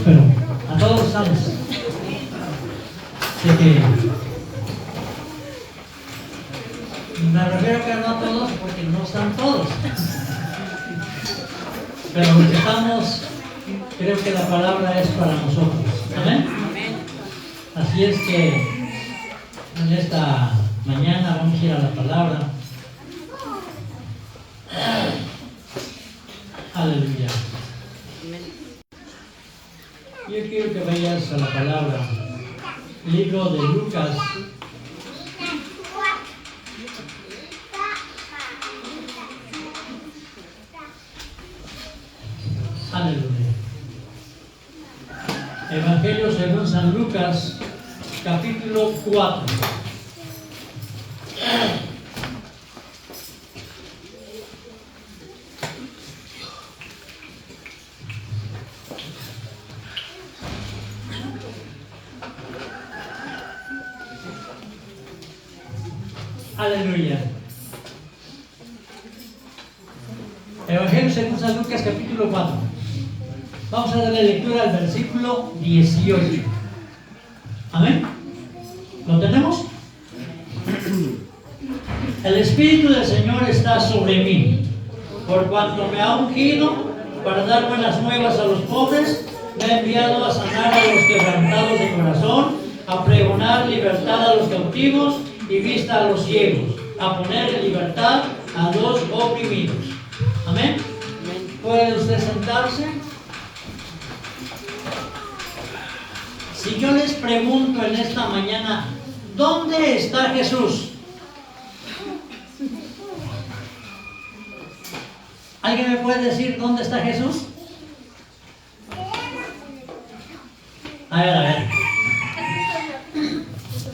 pero a todos estamos. Así que me refiero que no a todos porque no están todos. Pero los que estamos, creo que la palabra es para nosotros. ¿Amén? Así es que en esta mañana vamos a ir a la palabra. Aleluya. Yo quiero que vayas a la palabra. Libro de Lucas. Aleluya. Evangelio según San Lucas, capítulo 4. Aleluya. Evangelio según San Lucas, capítulo 4. Vamos a darle lectura al versículo 18. Amén. ¿Lo tenemos? El Espíritu del Señor está sobre mí, por cuanto me ha ungido para dar buenas nuevas a los pobres, me ha enviado a sanar a los quebrantados de corazón, a pregonar libertad a los cautivos y vista a los ciegos, a poner en libertad a los oprimidos. Amén. ¿Puede usted sentarse? Si yo les pregunto en esta mañana, ¿dónde está Jesús? ¿Alguien me puede decir dónde está Jesús? A ver.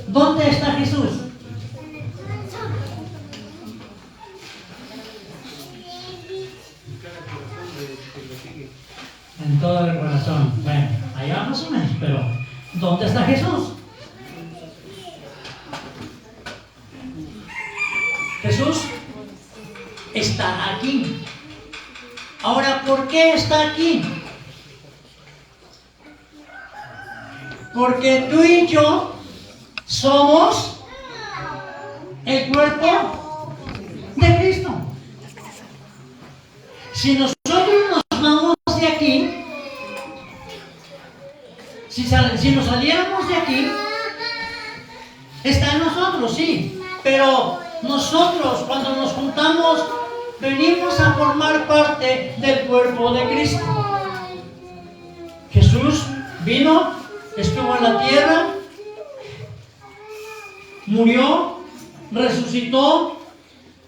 ¿Dónde está Jesús? En todo el corazón. Bueno, allá más o menos, pero ¿dónde está Jesús? Jesús está aquí. Ahora, ¿por qué está aquí? Porque tú y yo somos el cuerpo de Cristo. Si nosotros nos vamos de aquí, si nos saliéramos de aquí, está en nosotros, sí, pero nosotros cuando nos juntamos venimos a formar parte del cuerpo de Cristo. Jesús vino, estuvo en la tierra, murió, resucitó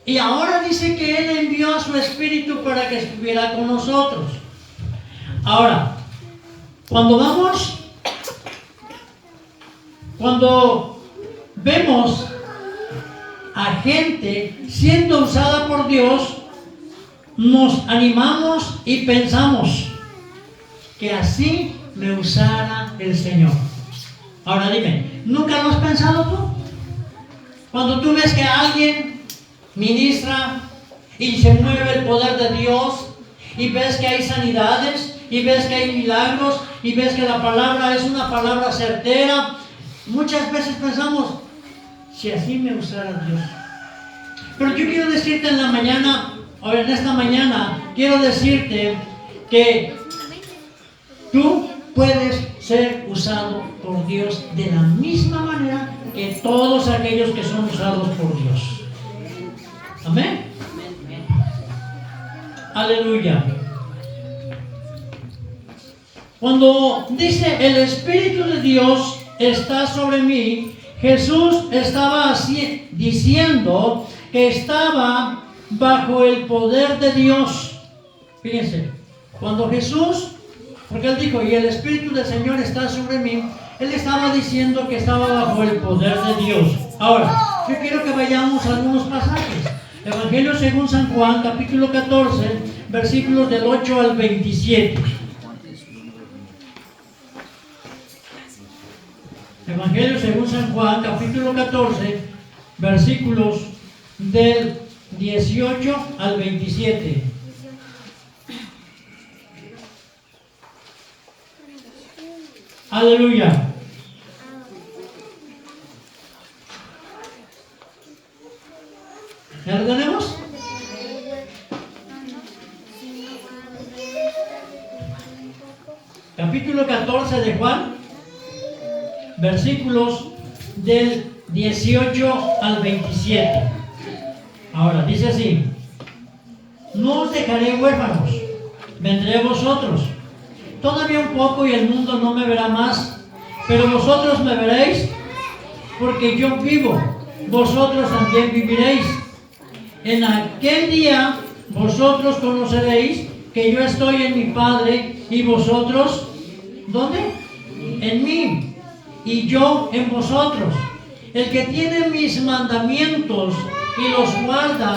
y ahora dice que Él envió a su Espíritu para que estuviera con nosotros. Ahora, cuando vemos a gente siendo usada por Dios, nos animamos y pensamos que así me usara el Señor. Ahora dime, ¿nunca lo has pensado tú? Cuando tú ves que alguien ministra y se mueve el poder de Dios, y ves que hay sanidades, y ves que hay milagros, y ves que la palabra es una palabra certera, muchas veces pensamos, si así me usara Dios. Pero yo quiero decirte en la mañana, o en esta mañana, quiero decirte que tú puedes ser usado por Dios de la misma manera que todos aquellos que son usados por Dios. Amén. Aleluya. Cuando dice el Espíritu de Dios está sobre mí, Jesús estaba diciendo que estaba bajo el poder de Dios. Fíjense, cuando Jesús, porque Él dijo, y el Espíritu del Señor está sobre mí, Él estaba diciendo que estaba bajo el poder de Dios. Ahora, yo quiero que vayamos a algunos pasajes. Evangelio según San Juan, capítulo 14, versículos del 8 al 27. Evangelio según San Juan, capítulo 14, versículos del 18 al 27. Aleluya. ¿Ya lo tenemos? Capítulo 14 de Juan, versículos del 18 al 27. Ahora, dice así: no os dejaré huérfanos, vendré a vosotros. Todavía un poco y el mundo no me verá más, pero vosotros me veréis, porque yo vivo, vosotros también viviréis. En aquel día vosotros conoceréis que yo estoy en mi Padre y vosotros, ¿dónde? En mí, y yo en vosotros. El que tiene mis mandamientos y los guarda,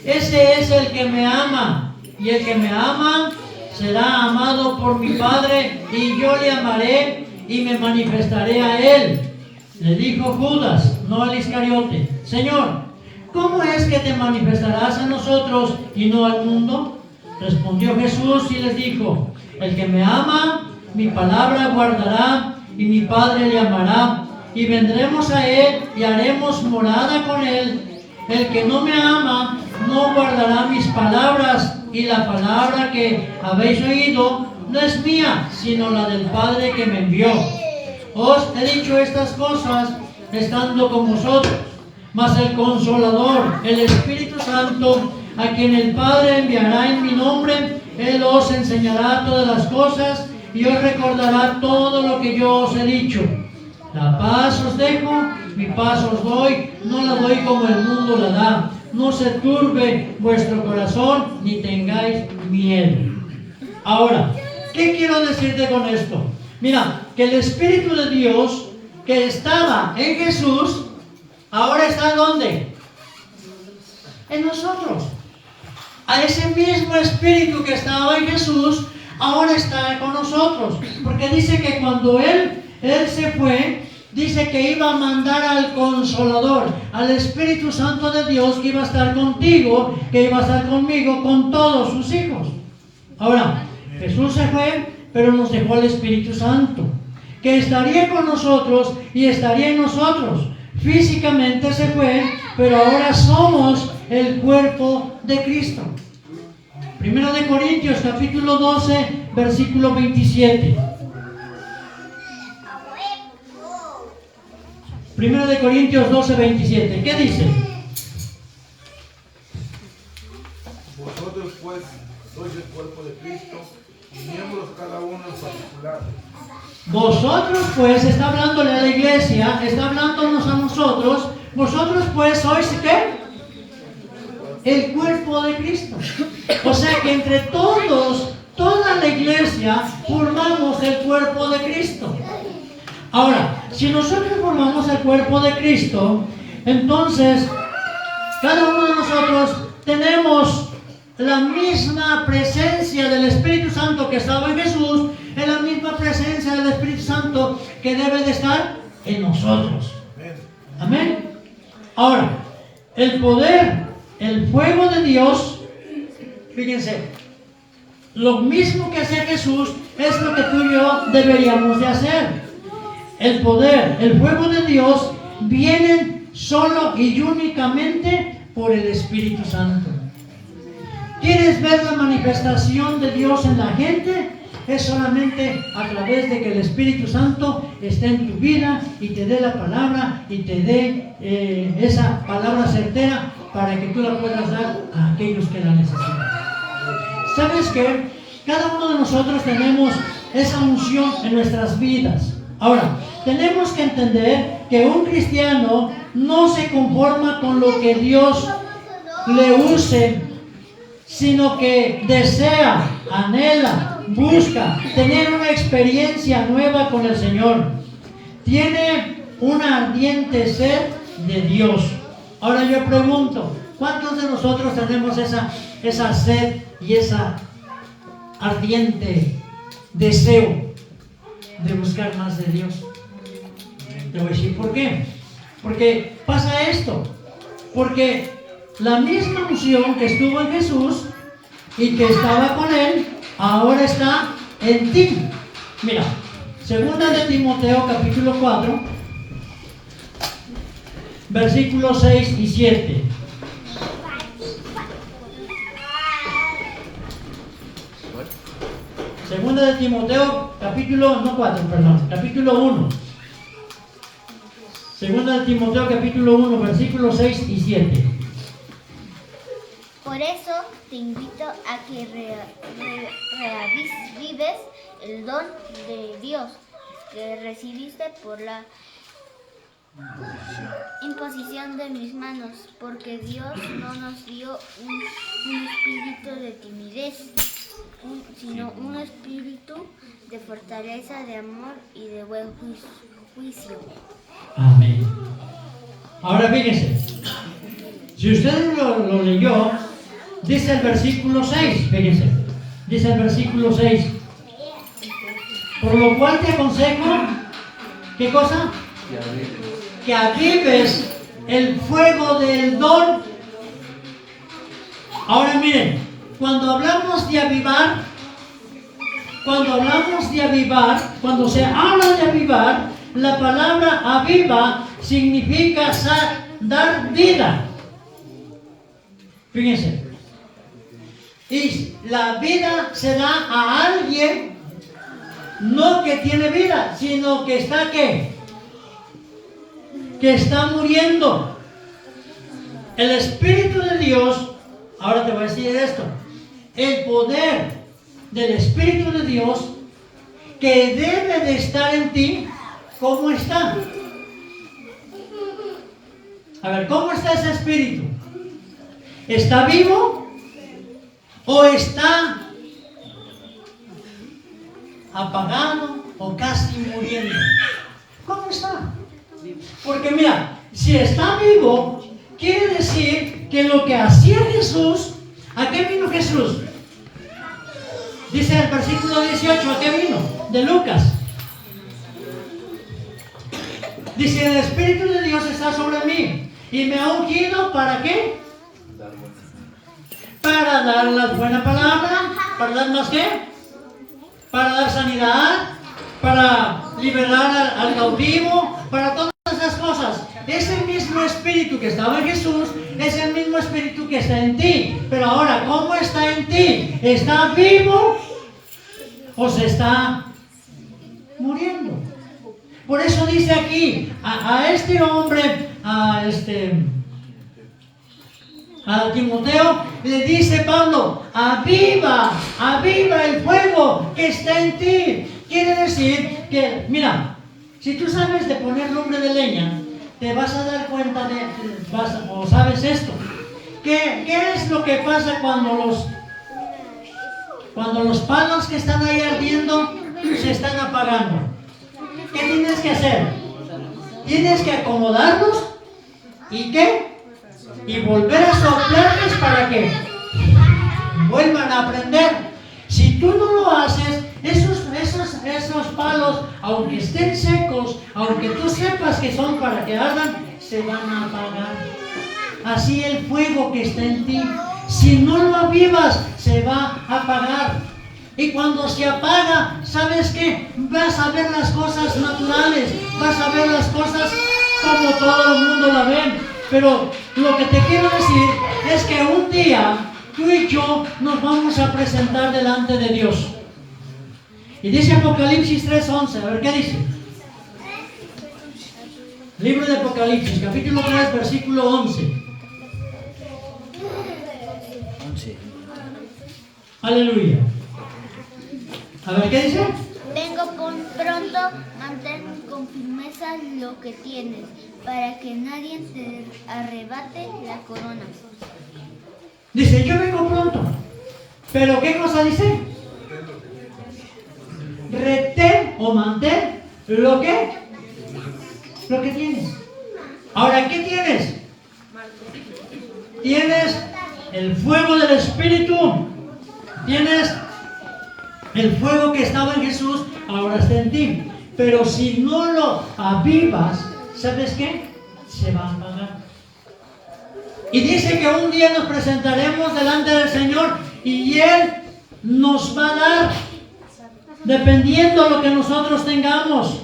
ese es el que me ama, y el que me ama será amado por mi Padre, y yo le amaré y me manifestaré a él. Le dijo Judas, no al Iscariote: Señor, ¿cómo es que te manifestarás a nosotros y no al mundo? Respondió Jesús y les dijo: el que me ama, mi palabra guardará, y mi Padre le amará, y vendremos a él y haremos morada con él. El que no me ama no guardará mis palabras, y la palabra que habéis oído no es mía, sino la del Padre que me envió. Os he dicho estas cosas estando con vosotros, mas el Consolador, el Espíritu Santo, a quien el Padre enviará en mi nombre, Él os enseñará todas las cosas y os recordará todo lo que yo os he dicho. La paz os dejo, mi paz os doy, no la doy como el mundo la da. No se turbe vuestro corazón, ni tengáis miedo. Ahora, ¿qué quiero decirte con esto? Mira, que el Espíritu de Dios que estaba en Jesús, ahora está ¿dónde? En nosotros. A ese mismo Espíritu que estaba en Jesús, ahora está con nosotros. Porque dice que cuando Él se fue, dice que iba a mandar al Consolador, al Espíritu Santo de Dios, que iba a estar contigo, que iba a estar conmigo, con todos sus hijos. Ahora, Jesús se fue, pero nos dejó al Espíritu Santo, que estaría con nosotros y estaría en nosotros. Físicamente se fue, pero ahora somos el cuerpo de Cristo. Primero de Corintios, capítulo 12, versículo 27. Primero de Corintios 12, 27. ¿Qué dice? Vosotros pues sois el cuerpo de Cristo y miembros cada uno en particular. Vosotros pues, está hablándole a la iglesia, está hablándonos a nosotros. Vosotros pues sois ¿qué? El cuerpo de Cristo. O sea que entre todos, toda la iglesia, formamos el cuerpo de Cristo. Ahora, si nosotros formamos el cuerpo de Cristo, entonces cada uno de nosotros tenemos la misma presencia del Espíritu Santo que estaba en Jesús, es la misma presencia del Espíritu Santo que debe de estar en nosotros. Amén. Ahora, el poder, el fuego de Dios, fíjense, lo mismo que hace Jesús es lo que tú y yo deberíamos de hacer. El poder, el fuego de Dios vienen solo y únicamente por el Espíritu Santo. ¿Quieres ver la manifestación de Dios en la gente? Es solamente a través de que el Espíritu Santo esté en tu vida y te dé la palabra y te dé esa palabra certera para que tú la puedas dar a aquellos que la necesitan. ¿Sabes qué? Cada uno de nosotros tenemos esa unción en nuestras vidas. Ahora, tenemos que entender que un cristiano no se conforma con lo que Dios le use, sino que desea, anhela, busca tener una experiencia nueva con el Señor. Tiene una ardiente sed de Dios. Ahora yo pregunto, ¿cuántos de nosotros tenemos esa sed y esa ardiente deseo de buscar más de Dios? Te voy a decir por qué. Porque pasa esto. Porque la misma unción que estuvo en Jesús y que estaba con Él, ahora está en ti. Mira, Segunda de Timoteo, capítulo 4, versículos 6 y 7. Segunda de Timoteo, capítulo 1. Segunda de Timoteo, capítulo 1, versículos 6 y 7. Por eso te invito a que reavives el don de Dios que recibiste por la imposición de mis manos, porque Dios no nos dio un espíritu de timidez, sino un espíritu de fortaleza, de amor y de buen juicio. Amén. Ahora fíjense, si usted lo leyó, dice el versículo 6, fíjense, dice el versículo 6, por lo cual te aconsejo, ¿qué cosa? Que avives el fuego del don. Ahora miren, cuando hablamos de avivar, cuando se habla de avivar, la palabra aviva significa dar vida. Fíjense. Y la vida se da a alguien, no que tiene vida, sino que está ¿qué? Que está muriendo. El Espíritu de Dios, ahora te voy a decir esto, el poder del Espíritu de Dios que debe de estar en ti, ¿cómo está? A ver, ¿cómo está ese Espíritu? ¿Está vivo o está apagado o casi muriendo? ¿Cómo está? Porque mira, si está vivo, quiere decir que lo que hacía Jesús, ¿a qué vino Jesús? Dice el versículo 18, ¿a qué vino? De Lucas. Dice, el Espíritu de Dios está sobre mí y me ha ungido, ¿para qué? Para dar la buena palabra, para dar más qué? Para dar sanidad, para liberar al cautivo, para todas esas cosas. Es el mismo Espíritu que estaba en Jesús, es el mismo Espíritu que está en ti. Pero ahora, ¿cómo está en ti? ¿Está vivo o se está muriendo? Por eso dice aquí a este hombre, a Timoteo, le dice Pablo, aviva el fuego que está en ti. Quiere decir que, mira, si tú sabes de poner lumbre de leña, te vas a dar cuenta o sabes esto. ¿Qué es lo que pasa cuando los palos que están ahí ardiendo se están apagando? ¿Qué tienes que hacer? Tienes que acomodarlos y ¿qué? Y volver a soplarles para que vuelvan a prender. Si tú no lo haces, esos palos, aunque estén secos, aunque tú sepas que son para que ardan, se van a apagar. Así el fuego que está en ti, si no lo avivas, se va a apagar. Y cuando se apaga, ¿sabes qué? Vas a ver las cosas naturales, vas a ver las cosas como todo el mundo la ven. Pero lo que te quiero decir es que un día tú y yo nos vamos a presentar delante de Dios. Y dice Apocalipsis 3:11, a ver qué dice. Libro de Apocalipsis, capítulo 3, versículo 11. Aleluya. A ver qué dice. Vengo pronto, mantén con firmeza lo que tienes, para que nadie te arrebate la corona. Dice, yo vengo pronto. Pero ¿qué cosa dice? Retén o mantén lo que tienes. Ahora, ¿qué tienes? Tienes el fuego del Espíritu. Tienes el fuego que estaba en Jesús, ahora está en ti. Pero si no lo avivas, ¿sabes qué? Se va a apagar. Y dice que un día nos presentaremos delante del Señor y Él nos va a dar dependiendo de lo que nosotros tengamos.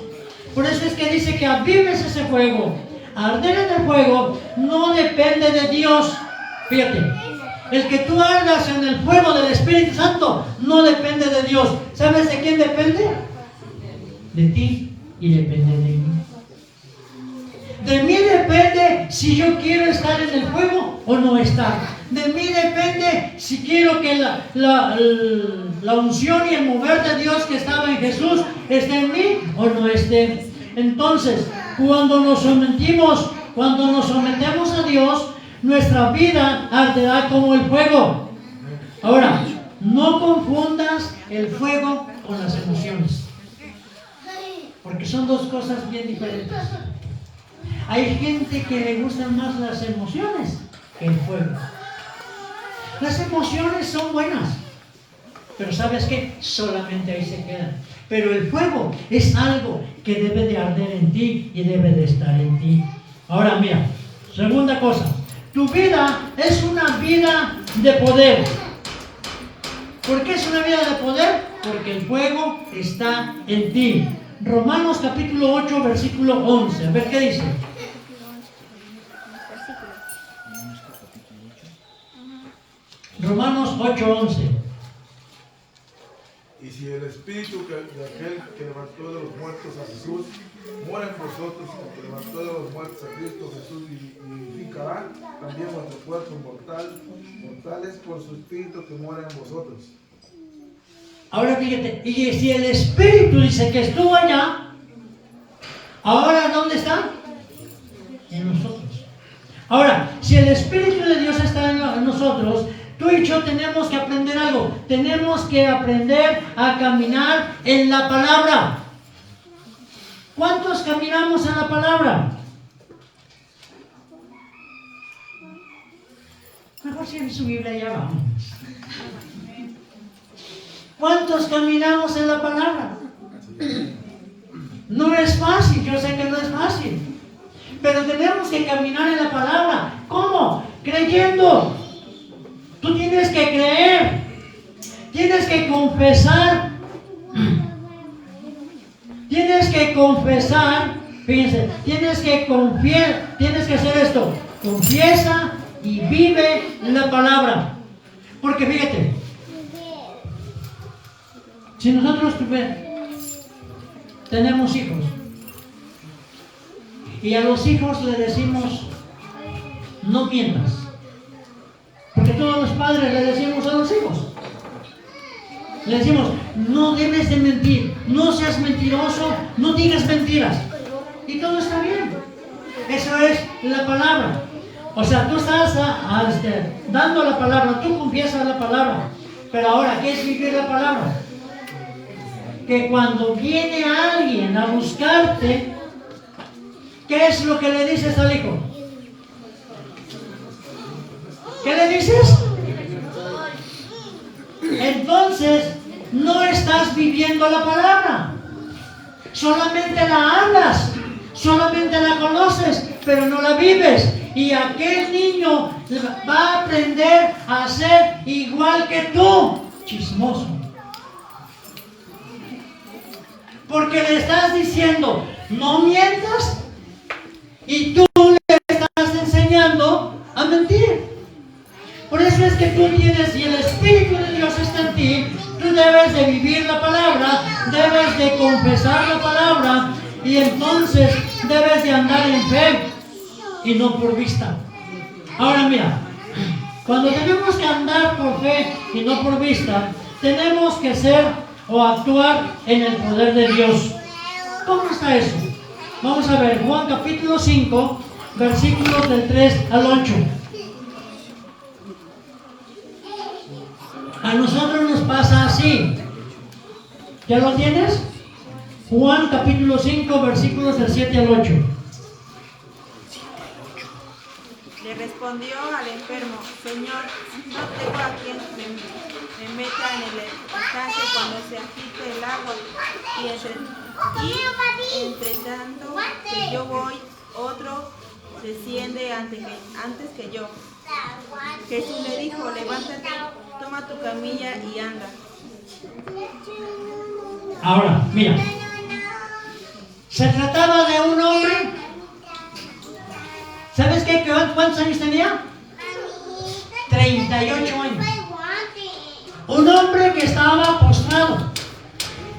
Por eso es que dice que avives ese fuego. Arder en el fuego no depende de Dios. Fíjate, el que tú ardas en el fuego del Espíritu Santo no depende de Dios. ¿Sabes de quién depende? De ti y depende de mí. De mí depende si yo quiero estar en el fuego o no estar. De mí depende si quiero que la unción y el mover de Dios que estaba en Jesús esté en mí o no esté. Entonces, cuando nos sometemos a Dios, nuestra vida arderá como el fuego. Ahora, no confundas el fuego con las emociones, porque son dos cosas bien diferentes. Hay gente que le gustan más las emociones que el fuego. Las emociones son buenas, pero ¿sabes qué? Solamente ahí se quedan. Pero el fuego es algo que debe de arder en ti y debe de estar en ti. Ahora mira, segunda cosa. Tu vida es una vida de poder. ¿Por qué es una vida de poder? Porque el fuego está en ti. Romanos capítulo 8, versículo 11. A ver qué dice. Romanos 8, 11. Y si el Espíritu de aquel que levantó de los muertos a Jesús mora en vosotros, el que levantó de los muertos a Cristo Jesús vivificará también vuestros cuerpos mortales por su Espíritu que mora en vosotros. Ahora fíjate, y si el Espíritu dice que estuvo allá, ahora ¿dónde está? En nosotros. Ahora, si el Espíritu de Dios está en nosotros, tú y yo tenemos que aprender algo. Tenemos que aprender a caminar en la palabra. ¿Cuántos caminamos en la palabra? Mejor si en su Biblia ya vamos. ¿Cuántos caminamos en la palabra? No es fácil, yo sé que no es fácil. Pero tenemos que caminar en la palabra. ¿Cómo? Creyendo. Tú tienes que creer. Tienes que confesar. Tienes que confesar. Fíjense, tienes que confiar. Tienes que hacer esto. Confiesa y vive la palabra. Porque fíjate, si nosotros tenemos hijos y a los hijos le decimos no mientas, porque todos los padres le decimos a los hijos, le decimos no debes de mentir, no seas mentiroso, no digas mentiras, y todo está bien. Eso es la palabra. O sea, tú estás dando la palabra, tú confiesas la palabra, pero ahora ¿qué es vivir la palabra? Que cuando viene alguien a buscarte, ¿qué es lo que le dices al hijo? ¿Qué le dices? Entonces, no estás viviendo la palabra. Solamente la hablas, solamente la conoces, pero no la vives. Y aquel niño va a aprender a ser igual que tú, chismoso. Porque le estás diciendo, no mientas, y tú le estás enseñando a mentir. Por eso es que tú tienes, y el Espíritu de Dios está en ti, tú debes de vivir la palabra, debes de confesar la palabra, y entonces debes de andar en fe, y no por vista. Ahora mira, cuando tenemos que andar por fe y no por vista, tenemos que ser o actuar en el poder de Dios. ¿Cómo está eso? Vamos a ver, Juan capítulo 5, versículos del 3 al 8. A nosotros nos pasa así. ¿Ya lo tienes? Juan capítulo 5, versículos del 7 al 8. Le respondió al enfermo, Señor, no tengo a quien me meta en el estanque cuando se agite el agua, y entre tanto que yo voy, otro desciende antes que yo. Jesús le dijo, levántate, toma tu camilla y anda. Ahora, mira. Se trataba de un hombre. ¿Sabes qué? ¿Cuántos años tenía? 38 años. Un hombre que estaba postrado,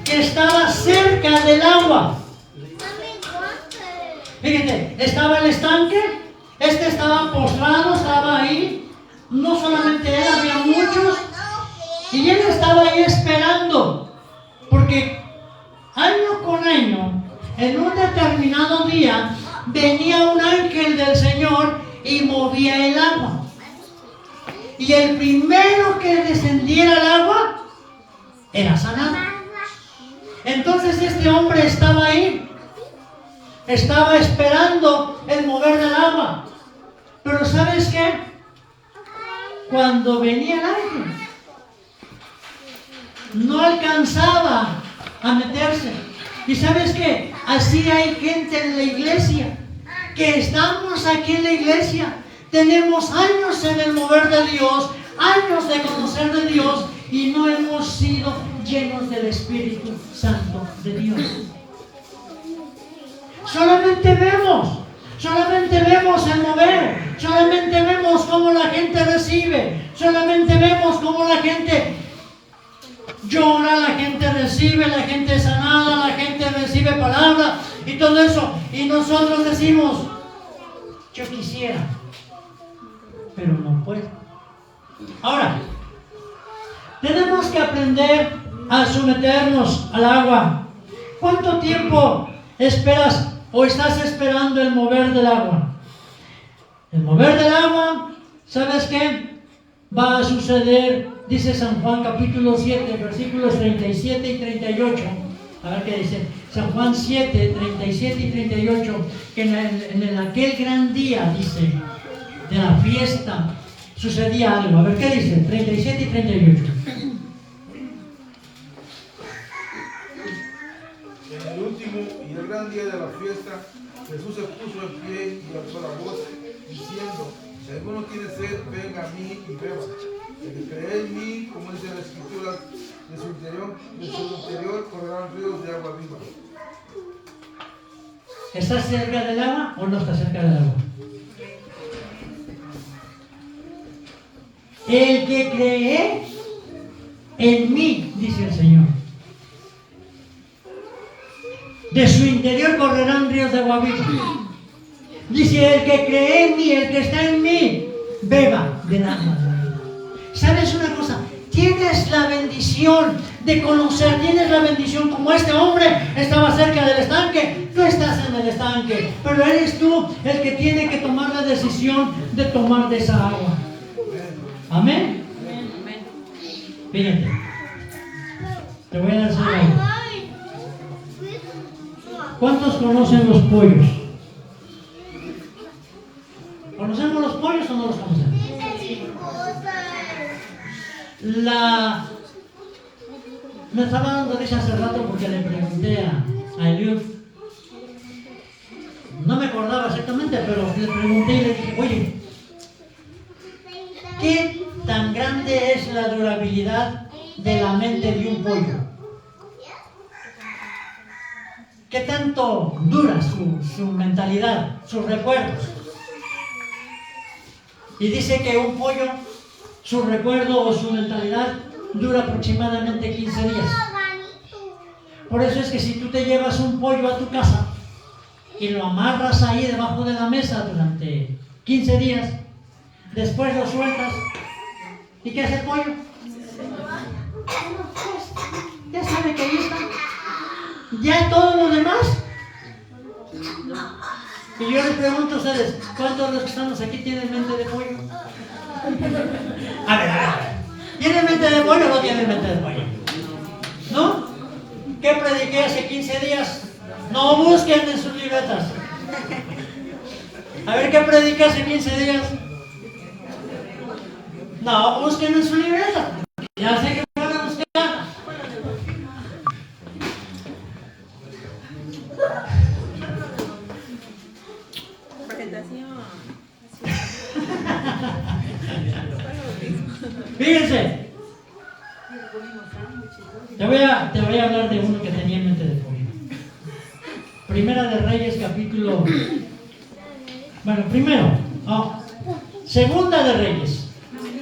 que estaba cerca del agua. Fíjate, estaba el estanque, este estaba postrado, estaba ahí. No solamente él, había muchos. Y él estaba ahí esperando, porque año con año, en un determinado día, venía un ángel del Señor y movía el agua. Y el primero que descendiera al agua era sanado. Entonces este hombre estaba ahí, estaba esperando el mover del agua. Pero ¿sabes qué? Cuando venía el ángel, no alcanzaba a meterse. ¿Y sabes qué? Así hay gente en la iglesia, que estamos aquí en la iglesia, tenemos años en el mover de Dios, años de conocer de Dios, y no hemos sido llenos del Espíritu Santo de Dios. Solamente vemos el mover, solamente vemos cómo la gente recibe, solamente vemos cómo la gente llora, la gente recibe, la gente es sanada, la gente recibe palabra y todo eso. Y nosotros decimos, yo quisiera, pero no puedo. Ahora, tenemos que aprender a someternos al agua. ¿Cuánto tiempo esperas o estás esperando el mover del agua? El mover del agua, ¿sabes qué? Va a suceder, dice San Juan capítulo 7, versículos 37 y 38. A ver qué dice. San Juan 7, 37 y 38. Que en aquel gran día, dice, de la fiesta, sucedía algo. A ver qué dice. 37 y 38. En el último y el gran día de la fiesta, Jesús se puso en pie y alzó la voz, diciendo: si alguno tiene sed, venga a mí y beba. El que cree en mí, como dice la Escritura, de su interior correrán ríos de agua viva. ¿Estás cerca del agua o no estás cerca del agua? El que cree en mí, dice el Señor, de su interior correrán ríos de agua viva. Dice, el que cree en mí, el que está en mí, beba del agua de la vida. ¿Sabes una cosa? Tienes la bendición de conocer, tienes la bendición, como este hombre estaba cerca del estanque, tú estás en el estanque, pero eres tú el que tiene que tomar la decisión de tomar de esa agua. Amén. Fíjate, te voy a decir algo. ¿Cuántos conocen los pollos? ¿Conocemos los pollos o no los conocemos? Me estaba dando risa hace rato porque le pregunté a Eliud, no me acordaba exactamente, pero le pregunté y le dije, oye, ¿qué tan grande es la durabilidad de la mente de un pollo? ¿Qué tanto dura su mentalidad, sus recuerdos? Y dice que un pollo, su recuerdo o su mentalidad dura aproximadamente 15 días. Por eso es que si tú te llevas un pollo a tu casa y lo amarras ahí debajo de la mesa durante 15 días, después lo sueltas, ¿y qué hace el pollo? Ya sabe que ahí está. Ya todo lo demás. Y yo les pregunto a ustedes, ¿cuántos de los que estamos aquí tienen mente de pollo? A ver. ¿Tienen mente de pollo o no tienen mente de pollo? ¿No? ¿Qué prediqué hace 15 días? No busquen en sus libretas. A ver, ¿qué prediqué hace 15 días? No, busquen en su libreta. Ya sé que van a buscar. Fíjense, te voy a te voy a hablar de uno que tenía en mente de pollo. Primera de Reyes, capítulo... Bueno, primero, Segunda de Reyes,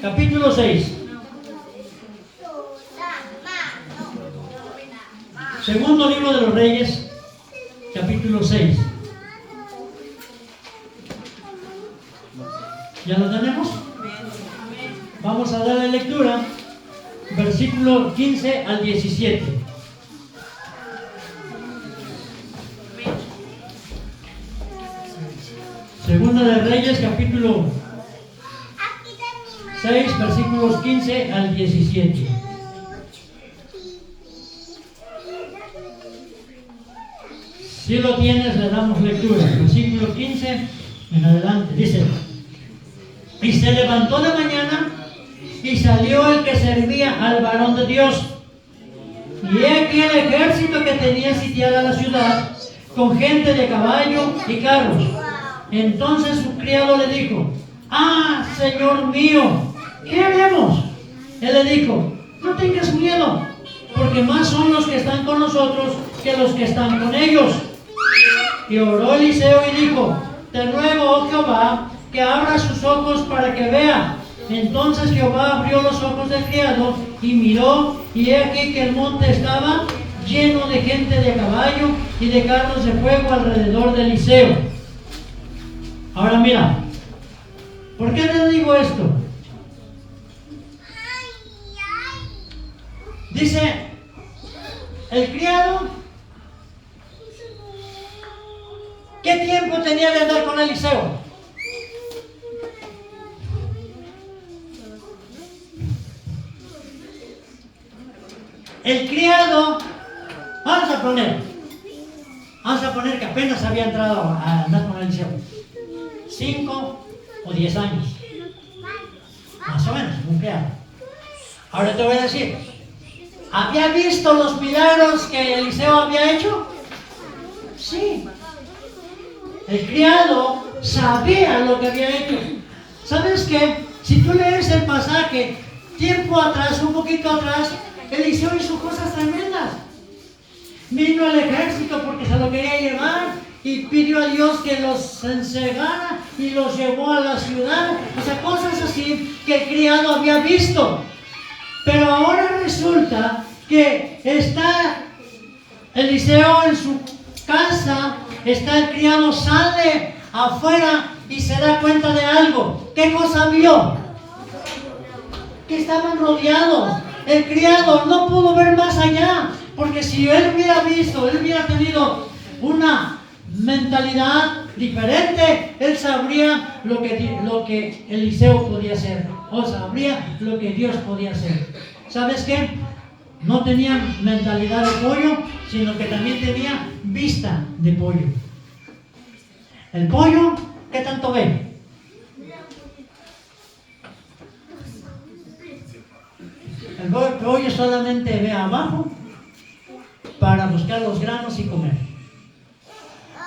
capítulo 6. Segundo libro de los Reyes, capítulo 6. ¿Ya lo tenemos? Vamos a darle lectura, versículo 15 al 17. Segunda de Reyes, capítulo 6, versículos 15 al 17. Si lo tienes, le damos lectura. Versículo 15 en adelante. Dice: y se levantó de mañana y salió el que servía al varón de Dios. Y he aquí el ejército que tenía sitiada la ciudad, con gente de caballo y carros. Entonces su criado le dijo: ah, Señor mío, ¿qué haremos? Él le dijo: no tengas miedo, porque más son los que están con nosotros que los que están con ellos. Y oró Eliseo y dijo: te ruego, oh Jehová, que abra sus ojos para que vea. Entonces Jehová abrió los ojos del criado y miró, y he aquí que el monte estaba lleno de gente de caballo y de carros de fuego alrededor de Eliseo. Ahora mira, ¿por qué te digo esto? Dice, el criado, ¿qué tiempo tenía de andar con Eliseo? El criado, vamos a poner que apenas había entrado a andar con Eliseo. 5 o 10 años. Más o menos, un criado. Ahora te voy a decir, ¿había visto los milagros que Eliseo había hecho? Sí. El criado sabía lo que había hecho. ¿Sabes qué? Si tú lees el pasaje, tiempo atrás, un poquito atrás, Eliseo hizo cosas tremendas. Vino el ejército porque se lo quería llevar y pidió a Dios que los encegara y los llevó a la ciudad. O sea, cosas así que el criado había visto. Pero ahora resulta que está Eliseo en su casa, está el criado, sale afuera y se da cuenta de algo. ¿Qué cosa vio? Que estaban rodeados. El criado no pudo ver más allá, porque si él hubiera visto, él hubiera tenido una mentalidad diferente, él sabría lo que Eliseo podía hacer, o sabría lo que Dios podía hacer. ¿Sabes qué? No tenía mentalidad de pollo, sino que también tenía vista de pollo. El pollo, ¿qué tanto ve? El pollo solamente ve abajo para buscar los granos y comer.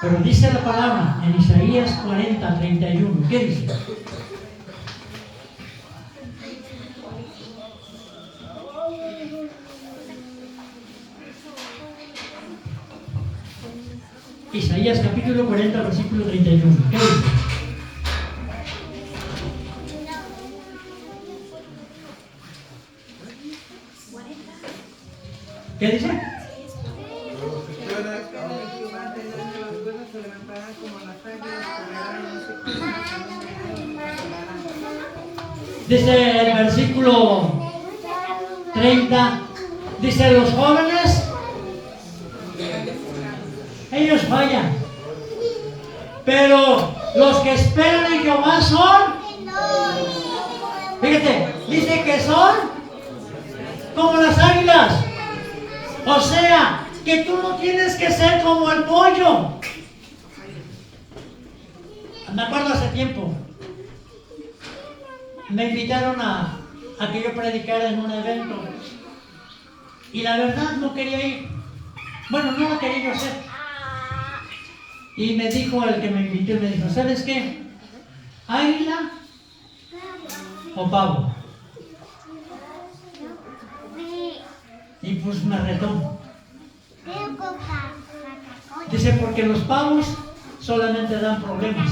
Pero dice la palabra en Isaías 40, 31. ¿Qué dice? Isaías capítulo 40, versículo 31. ¿Qué dice? ¿Qué dice? Dice el versículo 30, dice: los jóvenes, ellos fallan, pero los que esperan en Jehová son, fíjate, dice que son como las águilas. O sea, que tú no tienes que ser como el pollo. Me acuerdo hace tiempo, me invitaron a que yo predicara en un evento y la verdad no quería ir. Bueno, no lo quería yo hacer. Y me dijo el que me invitó, me dijo: ¿sabes qué? ¿Águila o pavo? Y pues me retó. Dice, porque los pavos solamente dan problemas,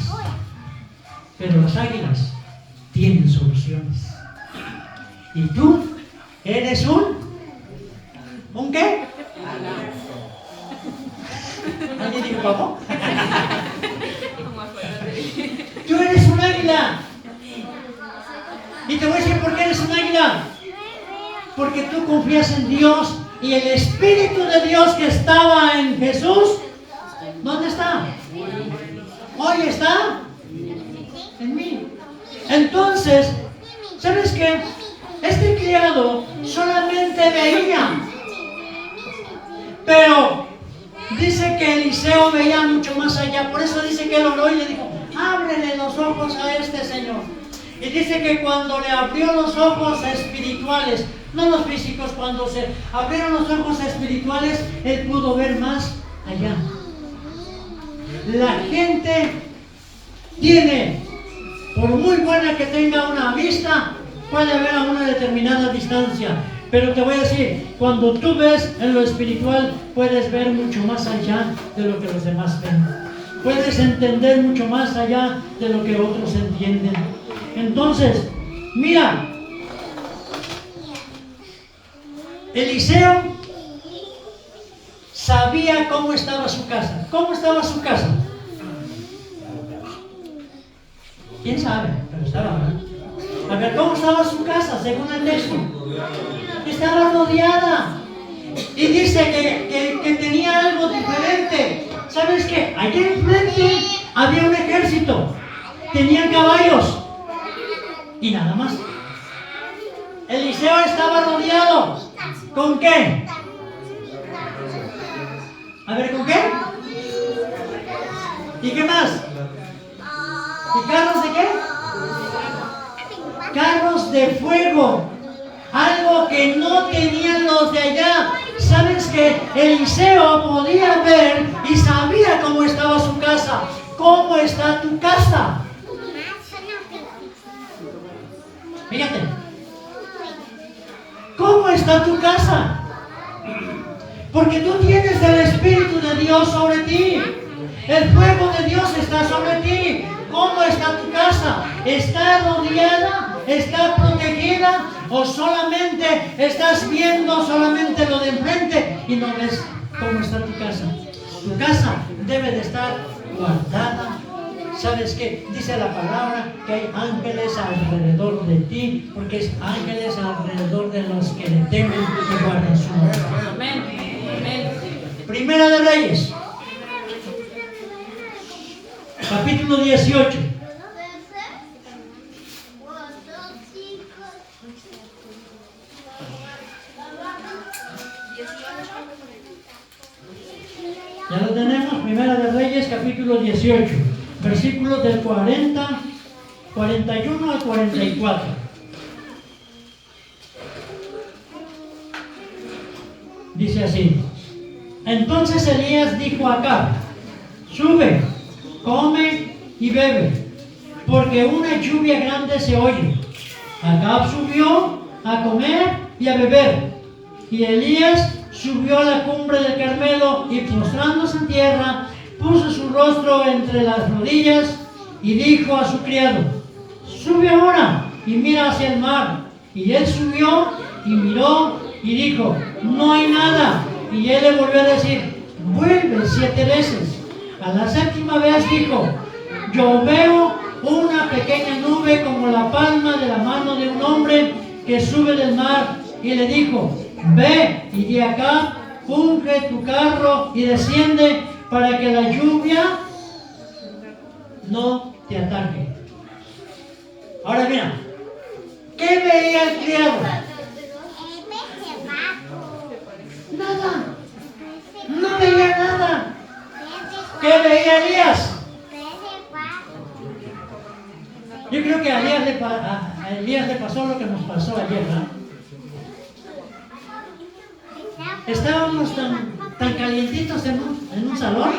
pero las águilas tienen soluciones. Y tú eres ¿un qué? ¿Alguien dijo pavo? Tú eres un águila. Y te voy a decir por qué eres un águila. Porque tú confías en Dios y el Espíritu de Dios que estaba en Jesús, ¿dónde está? Hoy está en mí. Entonces, ¿sabes qué? Este criado solamente veía, pero dice que Eliseo veía mucho más allá. Por eso dice que él oró y le dijo, ábrele los ojos a este señor. Y dice que cuando le abrió los ojos espirituales, no los físicos, cuando se abrieron los ojos espirituales, él pudo ver más allá. La gente tiene, por muy buena que tenga una vista, puede ver a una determinada distancia. Pero te voy a decir, cuando tú ves en lo espiritual, puedes ver mucho más allá de lo que los demás ven. Puedes entender mucho más allá de lo que otros entienden. Entonces, mira, Eliseo sabía cómo estaba su casa. ¿Cómo estaba su casa? ¿Quién sabe? Pero estaba, ¿no? A ver, ¿cómo estaba su casa según el texto? Estaba rodeada. Y dice que tenía algo diferente. ¿Sabes qué? Allá enfrente había un ejército. Tenían caballos. Y nada más. Eliseo estaba rodeado. ¿Con qué? A ver, ¿con qué? ¿Y qué más? ¿Y carros de qué? Carros de fuego. Algo que no tenían los de allá. ¿Sabes qué? Eliseo podía ver y sabía cómo estaba su casa. ¿Cómo está tu casa? Fíjate. ¿Cómo está tu casa? Porque tú tienes el Espíritu de Dios sobre ti. El fuego de Dios está sobre ti. ¿Cómo está tu casa? ¿Está rodeada? ¿Está protegida? ¿O solamente estás viendo solamente lo de enfrente y no ves cómo está tu casa? Tu casa debe de estar guardada. ¿Sabes qué? Dice la palabra que hay ángeles alrededor de ti, porque es ángeles alrededor de los que le temen y guardan su nombre. Amén. Primera de Reyes, capítulo 18. Ya lo tenemos, Primera de Reyes, capítulo 18, versículos del 41 al 44. Dice así: entonces Elías dijo a Acab, sube, come y bebe, porque una lluvia grande se oye. Acab subió a comer y a beber, y Elías subió a la cumbre del Carmelo y postrándose en tierra, puso su rostro entre las rodillas y dijo a su criado, sube ahora y mira hacia el mar. Y él subió y miró y dijo, no hay nada. Y él le volvió a decir, vuelve 7 veces. A la 7ª vez dijo, yo veo una pequeña nube como la palma de la mano de un hombre que sube del mar. Y le dijo, ve y de acá, unge tu carro y desciende para que la lluvia no te ataque. Ahora mira, ¿qué veía el criado? Nada, no veía nada. ¿Qué veía Elías? Yo creo que a Elías le pasó lo que nos pasó ayer, ¿no? Estábamos tan calientitos en un salón,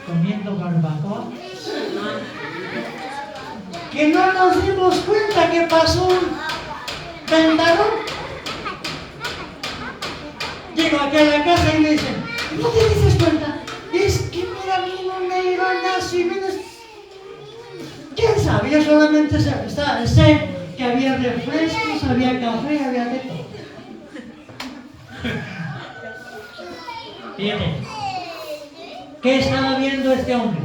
comiendo barbacoa, que no nos dimos cuenta que pasó un ventarrón Llego aquí a la casa y me dicen, ¿no te dices cuenta? Es que mira, vino un aironazo y vienes. ¿Quién sabe? Yo solamente sé que había refrescos, había café, había de todo. Fíjate, ¿qué estaba viendo este hombre?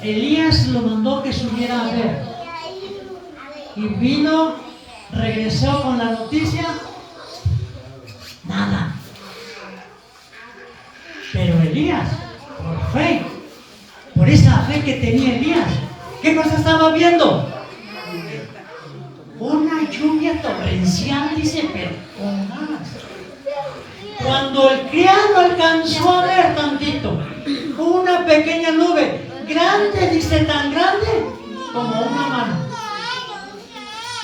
Elías lo mandó que subiera a ver. Y vino, regresó con la noticia, nada. Pero Elías, por fe, por esa fe que tenía Elías, ¿qué cosa estaba viendo? Una lluvia torrencial, dice, pero con ganas. Cuando el criado alcanzó a ver tantito, una pequeña nube, grande, dice, tan grande como una mano.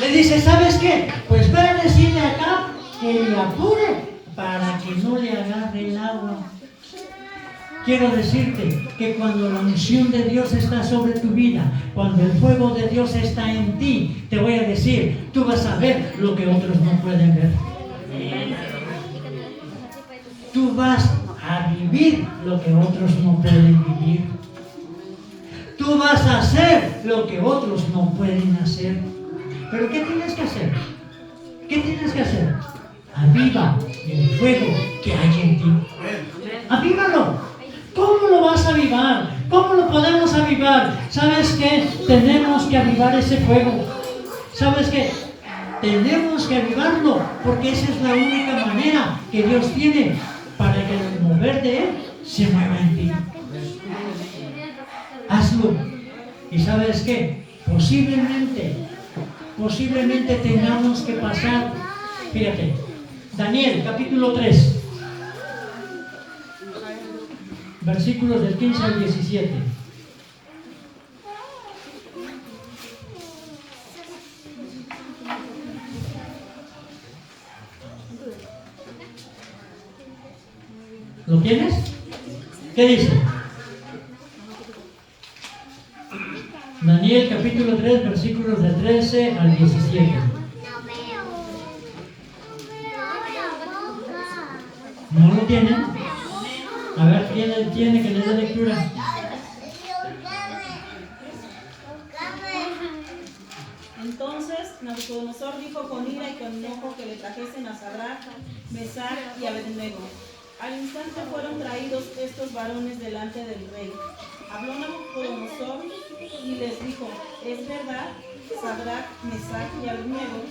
Le dice, ¿sabes qué? Pues ve a decirle acá que le apure para que no le agarre el agua. Quiero decirte que cuando la unción de Dios está sobre tu vida, cuando el fuego de Dios está en ti, te voy a decir, tú vas a ver lo que otros no pueden ver. Tú vas a vivir lo que otros no pueden vivir. Tú vas a hacer lo que otros no pueden hacer. Pero ¿qué tienes que hacer? ¿Qué tienes que hacer? Aviva el fuego que hay en ti. Avívalo. ¿Cómo lo vas a avivar? ¿Cómo lo podemos avivar? ¿Sabes qué? Tenemos que avivar ese fuego. ¿Sabes qué? Tenemos que avivarlo, porque esa es la única manera que Dios tiene para que el mover de Él se mueva en ti. Hazlo. ¿Y sabes qué? Posiblemente tengamos que pasar. Fíjate, Daniel capítulo 3. Versículos del 15 al 17. ¿Lo tienes? ¿Qué dice? Daniel capítulo 3, versículos del 13 al 17. ¿No lo tienen? A ver, ¿quién tiene que le dé lectura? Entonces Nabucodonosor dijo con ira y con enojo que le trajesen a Sadrach, Mesach y Abednego. Al instante fueron traídos estos varones delante del rey. Habló Nabucodonosor y les dijo, ¿es verdad, Sadrach, Mesach y Abednego,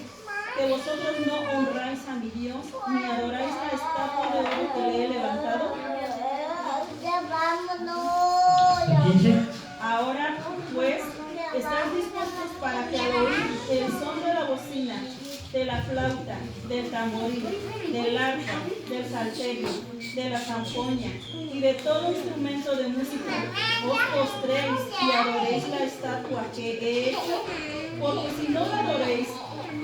que vosotros no honráis a mi Dios, ni adoráis la estatua de oro que le he levantado? Ahora, pues, estáis dispuestos para que al oír el son de la bocina, de la flauta, del tamboril, del arpa, del salterio, de la zampoña y de todo instrumento de música, os postréis y adoréis la estatua que he hecho, porque si no la adoréis,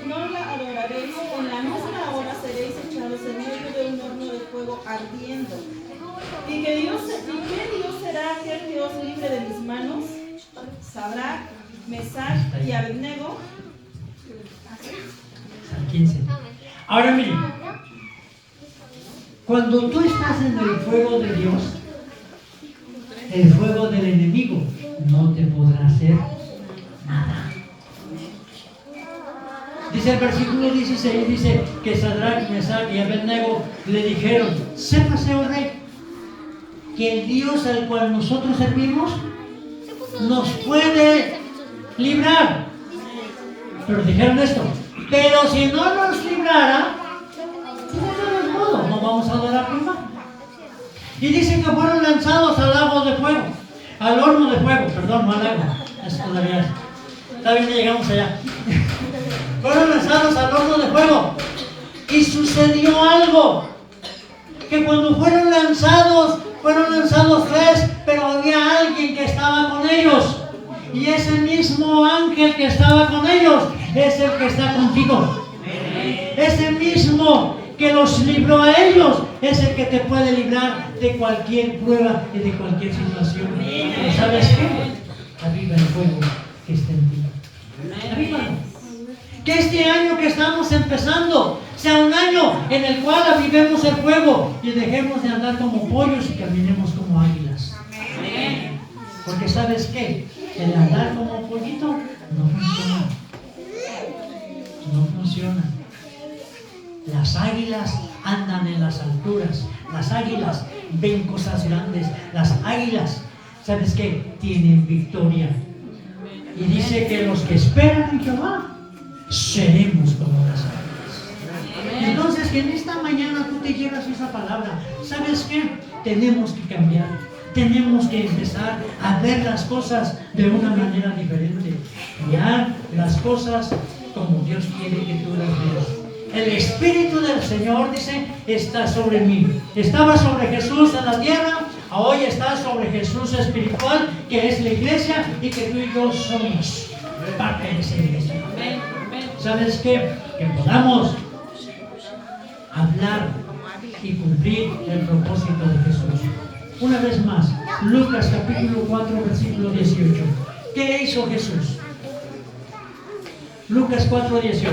no la adoraréis, en la misma hora seréis echados en medio de un horno de fuego ardiendo. ¿Y qué Dios será aquel que os libre de mis manos? Sadrach, Mesach y Abednego. 15. Ahora miren, cuando tú estás en el fuego de Dios, el fuego del enemigo no te podrá hacer nada. Dice el versículo 16, dice que Sadrach, Mesach y Abednego le dijeron, sépase, oh rey, que el Dios al cual nosotros servimos nos puede librar. Pero dijeron esto, pero si no nos librara, de todos modos no vamos a adorar primero. Y dicen que fueron lanzados al lago de fuego, al horno de fuego, perdón, no al lago, eso todavía no llegamos allá. Fueron lanzados al horno de fuego y sucedió algo, que cuando fueron lanzados tres, pero había alguien que estaba con ellos. Y ese mismo ángel que estaba con ellos es el que está contigo. Ese mismo que los libró a ellos es el que te puede librar de cualquier prueba y de cualquier situación. Pero ¿sabes qué? Aviva el fuego que está en ti. Avívalo. Que este año que estamos empezando Sea un año en el cual avivemos el fuego y dejemos de andar como pollos y caminemos como águilas. Porque ¿sabes qué? El andar como pollito no funciona. No funciona. Las águilas andan en las alturas. Las águilas ven cosas grandes. Las águilas, ¿sabes qué? Tienen victoria. Y dice que los que esperan en Jehová seremos como las águilas. Entonces, que en esta mañana tú te llevas esa palabra. ¿Sabes qué? Tenemos que cambiar. Tenemos que empezar a ver las cosas de una manera diferente. Mirar las cosas como Dios quiere que tú las veas. El Espíritu del Señor, dice, está sobre mí. Estaba sobre Jesús en la tierra, hoy está sobre Jesús espiritual, que es la iglesia y que tú y yo somos parte de esa iglesia. ¿Sabes qué? Que podamos hablar y cumplir el propósito de Jesús. Una vez más, Lucas capítulo 4, versículo 18. ¿Qué hizo Jesús? Lucas 4, 18.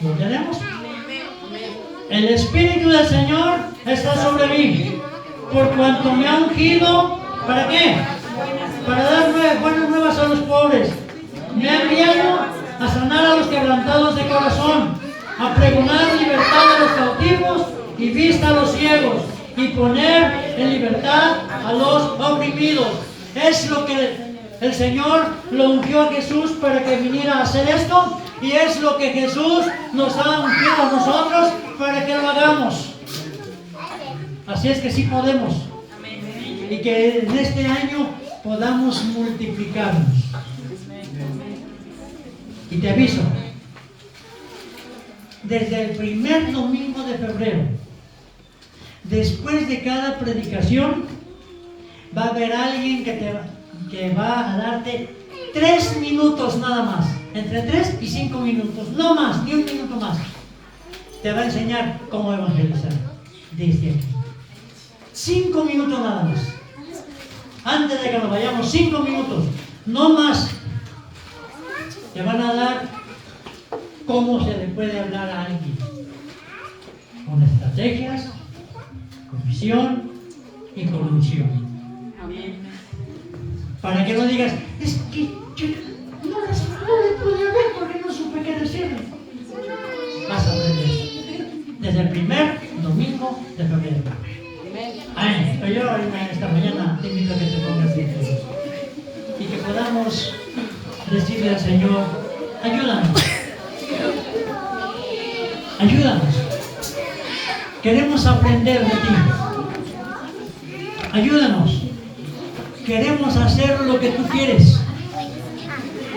¿Lo tenemos? El Espíritu del Señor está sobre mí, por cuanto me ha ungido. ¿Para qué? Para dar buenas nuevas a los pobres. Me ha enviado a sanar a los quebrantados de corazón, a pregonar libertad a los cautivos y vista a los ciegos, y poner en libertad a los oprimidos. Es lo que el Señor lo ungió a Jesús para que viniera a hacer esto, y es lo que Jesús nos ha ungido a nosotros para que lo hagamos. Así es que sí podemos, y que en este año podamos multiplicarnos. Y te aviso, desde el primer domingo de febrero, después de cada predicación, va a haber alguien que va a darte 3 minutos nada más, entre 3 y 5 minutos, no más, ni un minuto más. Te va a enseñar cómo evangelizar desde aquí. 5 minutos nada más. Antes de que nos vayamos, 5 minutos, no más. Te van a dar cómo se le puede hablar a alguien, con estrategias, con visión y con unción. Para que no digas, es que yo no le pude hablar porque no supe qué decirle. Vas a aprender desde el primer domingo de febrero. Yo esta mañana te invito a que te pongas de pie y que podamos decirle al Señor, ayúdanos. Ayúdanos. Queremos aprender de ti. Ayúdanos. Queremos hacer lo que tú quieres.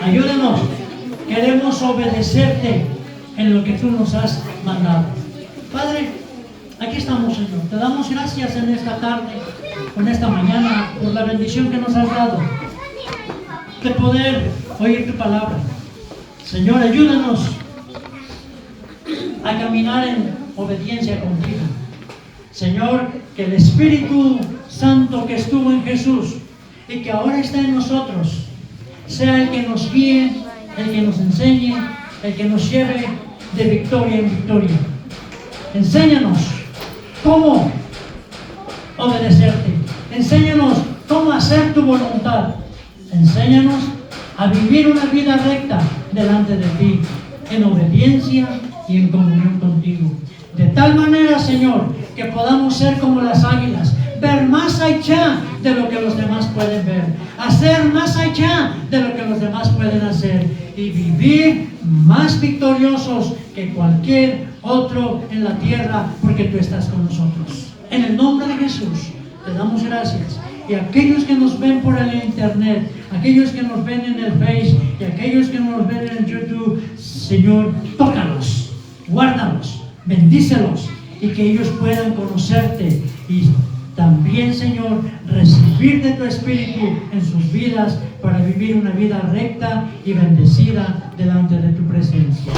Ayúdanos. Queremos obedecerte en lo que tú nos has mandado. Padre, aquí estamos, Señor. Te damos gracias en esta tarde, en esta mañana, por la bendición que nos has dado de poder oír tu palabra. Señor, ayúdanos a caminar en obediencia contigo. Señor, que el Espíritu Santo que estuvo en Jesús y que ahora está en nosotros, sea el que nos guíe, el que nos enseñe, el que nos lleve de victoria en victoria. Enséñanos cómo obedecerte. Enséñanos cómo hacer tu voluntad. Enséñanos a vivir una vida recta delante de ti, en obediencia y en comunión contigo. De tal manera, Señor, que podamos ser como las águilas, ver más allá de lo que los demás pueden ver, hacer más allá de lo que los demás pueden hacer y vivir más victoriosos que cualquier otro en la tierra, porque tú estás con nosotros. En el nombre de Jesús, te damos gracias. Y aquellos que nos ven por el internet, aquellos que nos ven en el Face y aquellos que nos ven en YouTube, Señor, tócalos, guárdalos, bendícelos y que ellos puedan conocerte y también, Señor, recibir de tu Espíritu en sus vidas para vivir una vida recta y bendecida delante de tu presencia.